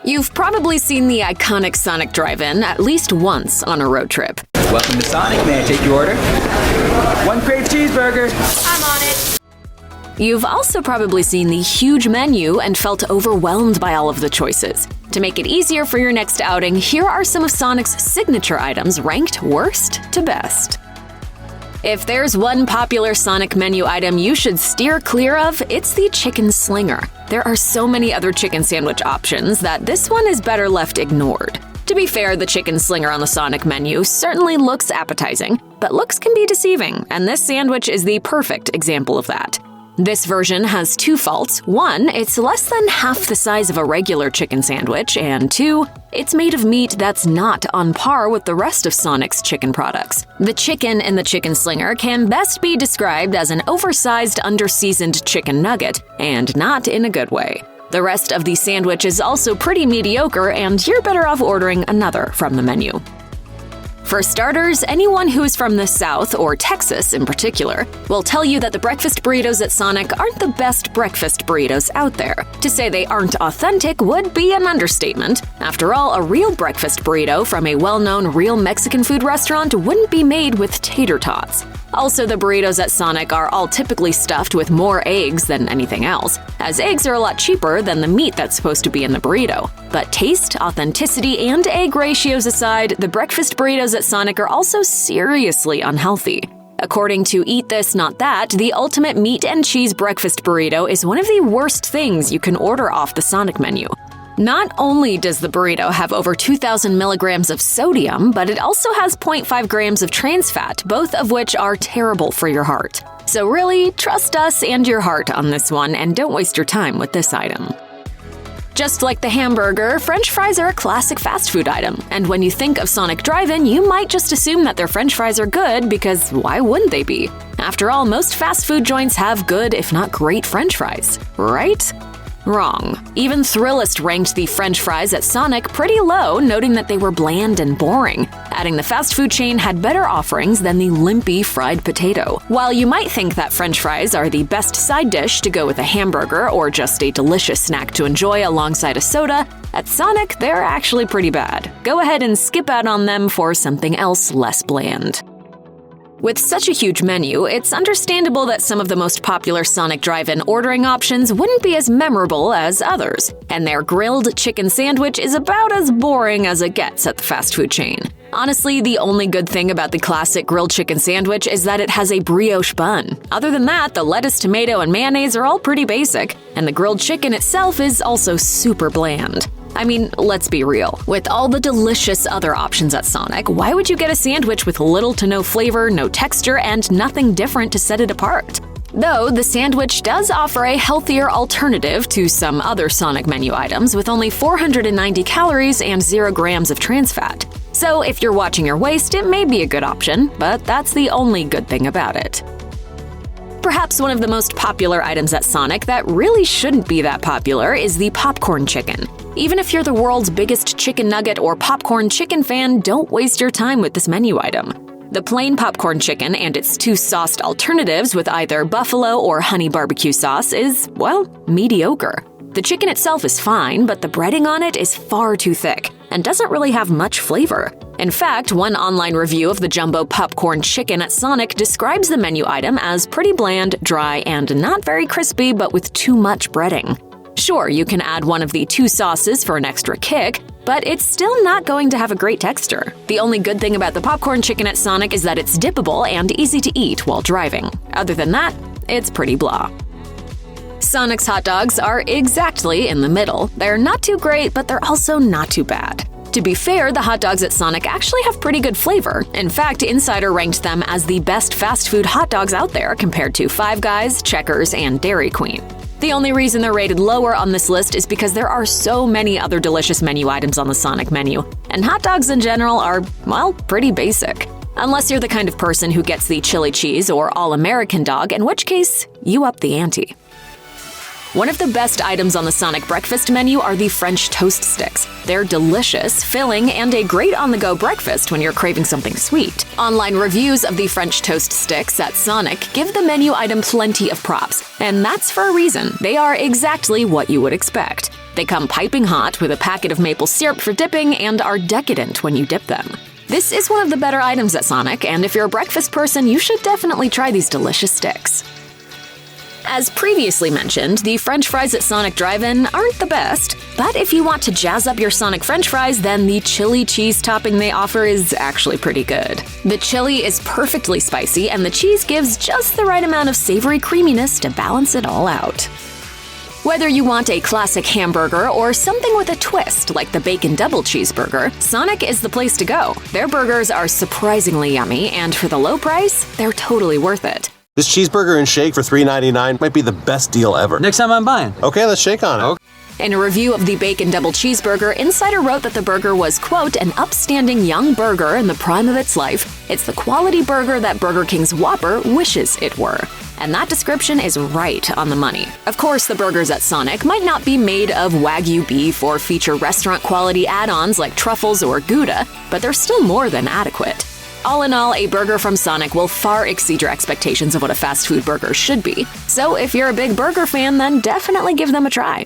You've probably seen the iconic Sonic drive-in at least once on a road trip. Welcome to Sonic. May I take your order? One crave cheeseburger. I'm on it. You've also probably seen the huge menu and felt overwhelmed by all of the choices. To make it easier for your next outing, here are some of Sonic's signature items ranked worst to best. If there's one popular Sonic menu item you should steer clear of, it's the Chicken Slinger. There are so many other chicken sandwich options that this one is better left ignored. To be fair, the Chicken Slinger on the Sonic menu certainly looks appetizing, but looks can be deceiving, and this sandwich is the perfect example of that. This version has two faults. One, it's less than half the size of a regular chicken sandwich, and two, it's made of meat that's not on par with the rest of Sonic's chicken products. The chicken in the Chicken Slinger can best be described as an oversized, under-seasoned chicken nugget, and not in a good way. The rest of the sandwich is also pretty mediocre, and you're better off ordering another from the menu. For starters, anyone who's from the South, or Texas in particular, will tell you that the breakfast burritos at Sonic aren't the best breakfast burritos out there. To say they aren't authentic would be an understatement. After all, a real breakfast burrito from a well-known real Mexican food restaurant wouldn't be made with tater tots. Also, the burritos at Sonic are all typically stuffed with more eggs than anything else, as eggs are a lot cheaper than the meat that's supposed to be in the burrito. But taste, authenticity, and egg ratios aside, the breakfast burritos at Sonic are also seriously unhealthy. According to Eat This, Not That, the ultimate meat and cheese breakfast burrito is one of the worst things you can order off the Sonic menu. Not only does the burrito have over 2,000 milligrams of sodium, but it also has 0.5 grams of trans fat, both of which are terrible for your heart. So really, trust us and your heart on this one, and don't waste your time with this item. Just like the hamburger, French fries are a classic fast food item, and when you think of Sonic Drive-In, you might just assume that their French fries are good, because why wouldn't they be? After all, most fast food joints have good, if not great, French fries, right? Wrong. Even Thrillist ranked the French fries at Sonic pretty low, noting that they were bland and boring, adding the fast food chain had better offerings than the limpy fried potato. While you might think that French fries are the best side dish to go with a hamburger or just a delicious snack to enjoy alongside a soda, at Sonic they're actually pretty bad. Go ahead and skip out on them for something else less bland. With such a huge menu, it's understandable that some of the most popular Sonic Drive-In ordering options wouldn't be as memorable as others, and their grilled chicken sandwich is about as boring as it gets at the fast food chain. Honestly, the only good thing about the classic grilled chicken sandwich is that it has a brioche bun. Other than that, the lettuce, tomato, and mayonnaise are all pretty basic, and the grilled chicken itself is also super bland. I mean, let's be real. With all the delicious other options at Sonic, why would you get a sandwich with little to no flavor, no texture, and nothing different to set it apart? Though, the sandwich does offer a healthier alternative to some other Sonic menu items with only 490 calories and 0 grams of trans fat. So if you're watching your waist, it may be a good option, but that's the only good thing about it. Perhaps one of the most popular items at Sonic that really shouldn't be that popular is the popcorn chicken. Even if you're the world's biggest chicken nugget or popcorn chicken fan, don't waste your time with this menu item. The plain popcorn chicken and its two sauced alternatives with either buffalo or honey barbecue sauce is, well, mediocre. The chicken itself is fine, but the breading on it is far too thick and doesn't really have much flavor. In fact, one online review of the jumbo popcorn chicken at Sonic describes the menu item as pretty bland, dry, and not very crispy, but with too much breading. Sure, you can add one of the two sauces for an extra kick, but it's still not going to have a great texture. The only good thing about the popcorn chicken at Sonic is that it's dippable and easy to eat while driving. Other than that, it's pretty blah. Sonic's hot dogs are exactly in the middle. They're not too great, but they're also not too bad. To be fair, the hot dogs at Sonic actually have pretty good flavor. In fact, Insider ranked them as the best fast food hot dogs out there compared to Five Guys, Checkers, and Dairy Queen. The only reason they're rated lower on this list is because there are so many other delicious menu items on the Sonic menu, and hot dogs in general are, well, pretty basic. Unless you're the kind of person who gets the chili cheese or all-American dog, in which case, you up the ante. One of the best items on the Sonic breakfast menu are the French toast sticks. They're delicious, filling, and a great on-the-go breakfast when you're craving something sweet. Online reviews of the French toast sticks at Sonic give the menu item plenty of props, and that's for a reason. They are exactly what you would expect. They come piping hot with a packet of maple syrup for dipping and are decadent when you dip them. This is one of the better items at Sonic, and if you're a breakfast person, you should definitely try these delicious sticks. As previously mentioned, the French fries at Sonic Drive-In aren't the best, but if you want to jazz up your Sonic French fries, then the chili cheese topping they offer is actually pretty good. The chili is perfectly spicy, and the cheese gives just the right amount of savory creaminess to balance it all out. Whether you want a classic hamburger or something with a twist like the bacon double cheeseburger, Sonic is the place to go. Their burgers are surprisingly yummy, and for the low price, they're totally worth it. This cheeseburger and shake for $3.99 might be the best deal ever. Next time I'm buying. Okay, let's shake on it. Okay. In a review of the bacon double cheeseburger, Insider wrote that the burger was, quote, an upstanding young burger in the prime of its life. It's the quality burger that Burger King's Whopper wishes it were. And that description is right on the money. Of course, the burgers at Sonic might not be made of Wagyu beef or feature restaurant-quality add-ons like truffles or Gouda, but they're still more than adequate. All in all, a burger from Sonic will far exceed your expectations of what a fast food burger should be. So if you're a big burger fan, then definitely give them a try.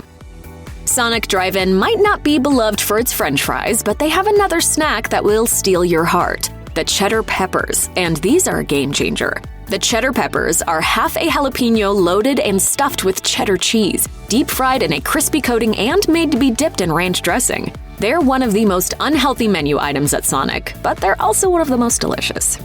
Sonic Drive-In might not be beloved for its French fries, but they have another snack that will steal your heart: the cheddar peppers, and these are a game changer. The cheddar peppers are half a jalapeno loaded and stuffed with cheddar cheese, deep fried in a crispy coating and made to be dipped in ranch dressing. They're one of the most unhealthy menu items at Sonic, but they're also one of the most delicious.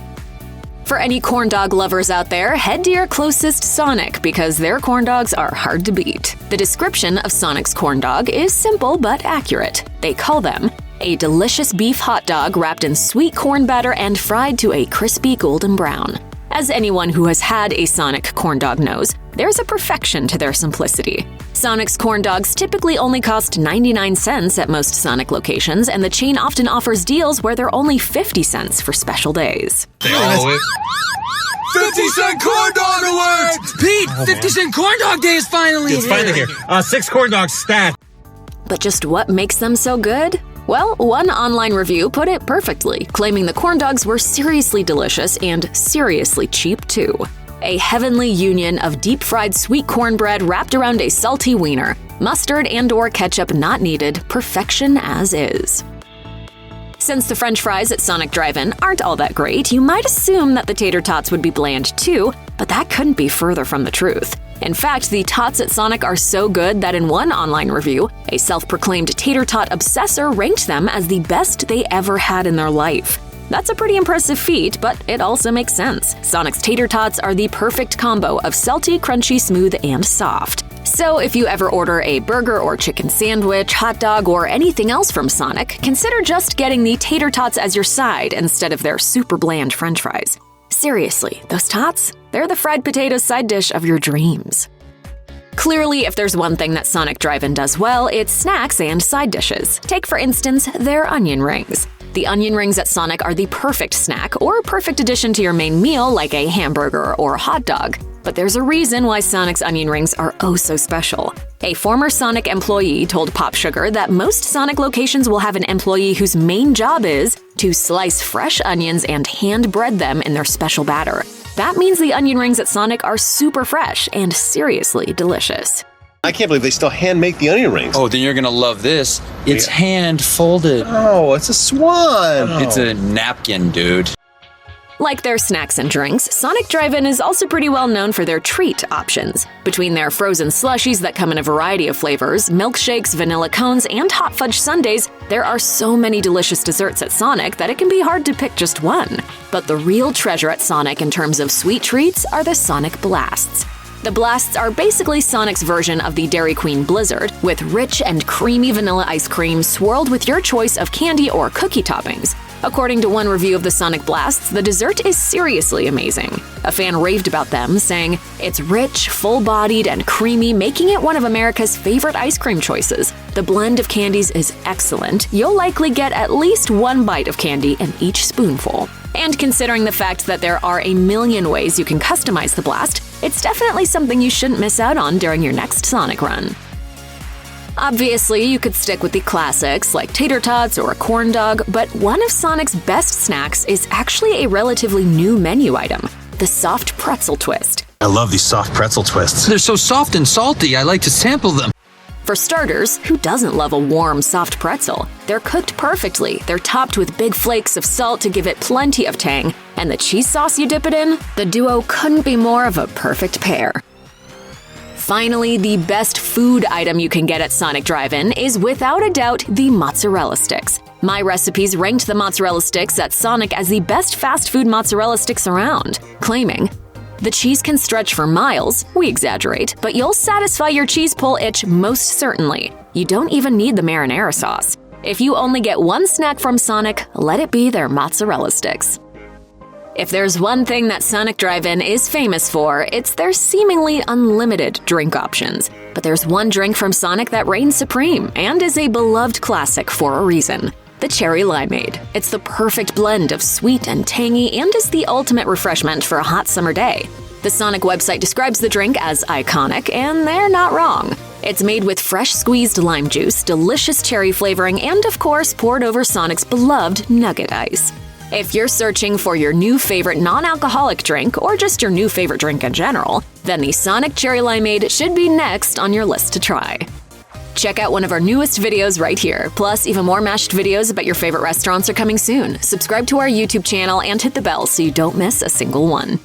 For any corn dog lovers out there, head to your closest Sonic because their corn dogs are hard to beat. The description of Sonic's corn dog is simple but accurate. They call them a delicious beef hot dog wrapped in sweet corn batter and fried to a crispy golden brown. As anyone who has had a Sonic corn dog knows, there's a perfection to their simplicity. Sonic's corn dogs typically only cost 99 cents at most Sonic locations, and the chain often offers deals where they're only 50 cents for special days. They always 50-cent corn dog alert! Pete, 50-cent corn dog day is finally It's finally here. 6 corn dogs stat. But just what makes them so good? Well, one online review put it perfectly, claiming the corn dogs were seriously delicious and seriously cheap too. A heavenly union of deep-fried sweet cornbread wrapped around a salty wiener. Mustard and/or ketchup not needed, perfection as is. Since the French fries at Sonic Drive-In aren't all that great, you might assume that the tater tots would be bland too, but that couldn't be further from the truth. In fact, the tots at Sonic are so good that in one online review, a self-proclaimed tater tot obsessor ranked them as the best they ever had in their life. That's a pretty impressive feat, but it also makes sense. Sonic's tater tots are the perfect combo of salty, crunchy, smooth, and soft. So if you ever order a burger or chicken sandwich, hot dog, or anything else from Sonic, consider just getting the tater tots as your side instead of their super bland French fries. Seriously, those tots? They're the fried potato side dish of your dreams. Clearly, if there's one thing that Sonic Drive-In does well, it's snacks and side dishes. Take, for instance, their onion rings. The onion rings at Sonic are the perfect snack or perfect addition to your main meal like a hamburger or hot dog. But there's a reason why Sonic's onion rings are oh so special. A former Sonic employee told Pop Sugar that most Sonic locations will have an employee whose main job is to slice fresh onions and hand bread them in their special batter. That means the onion rings at Sonic are super fresh and seriously delicious. I can't believe they still hand make the onion rings. Oh, then you're gonna love this. It's hand folded. Oh, it's a swan. It's a napkin, dude. Like their snacks and drinks, Sonic Drive-In is also pretty well known for their treat options. Between their frozen slushies that come in a variety of flavors, milkshakes, vanilla cones, and hot fudge sundaes, there are so many delicious desserts at Sonic that it can be hard to pick just one. But the real treasure at Sonic in terms of sweet treats are the Sonic Blasts. The Blasts are basically Sonic's version of the Dairy Queen Blizzard, with rich and creamy vanilla ice cream swirled with your choice of candy or cookie toppings. According to one review of the Sonic Blasts, the dessert is seriously amazing. A fan raved about them, saying, "It's rich, full-bodied, and creamy, making it one of America's favorite ice cream choices. The blend of candies is excellent. You'll likely get at least one bite of candy in each spoonful." And considering the fact that there are a million ways you can customize the Blast, it's definitely something you shouldn't miss out on during your next Sonic run. Obviously, you could stick with the classics like tater tots or a corn dog, but one of Sonic's best snacks is actually a relatively new menu item: the soft pretzel twist. I love these soft pretzel twists. They're so soft and salty, I like to sample them. For starters, who doesn't love a warm, soft pretzel? They're cooked perfectly, they're topped with big flakes of salt to give it plenty of tang, and the cheese sauce you dip it in? The duo couldn't be more of a perfect pair. Finally, the best food item you can get at Sonic Drive-In is without a doubt the mozzarella sticks. My Recipes ranked the mozzarella sticks at Sonic as the best fast food mozzarella sticks around, claiming, "The cheese can stretch for miles, we exaggerate, but you'll satisfy your cheese pull itch most certainly. You don't even need the marinara sauce. If you only get one snack from Sonic, let it be their mozzarella sticks." If there's one thing that Sonic Drive-In is famous for, it's their seemingly unlimited drink options. But there's one drink from Sonic that reigns supreme and is a beloved classic for a reason: the Cherry Limeade. It's the perfect blend of sweet and tangy and is the ultimate refreshment for a hot summer day. The Sonic website describes the drink as iconic, and they're not wrong. It's made with fresh squeezed lime juice, delicious cherry flavoring, and of course poured over Sonic's beloved nugget ice. If you're searching for your new favorite non-alcoholic drink, or just your new favorite drink in general, then the Sonic Cherry Limeade should be next on your list to try. Check out one of our newest videos right here. Plus, even more mashed videos about your favorite restaurants are coming soon. Subscribe to our YouTube channel and hit the bell so you don't miss a single one.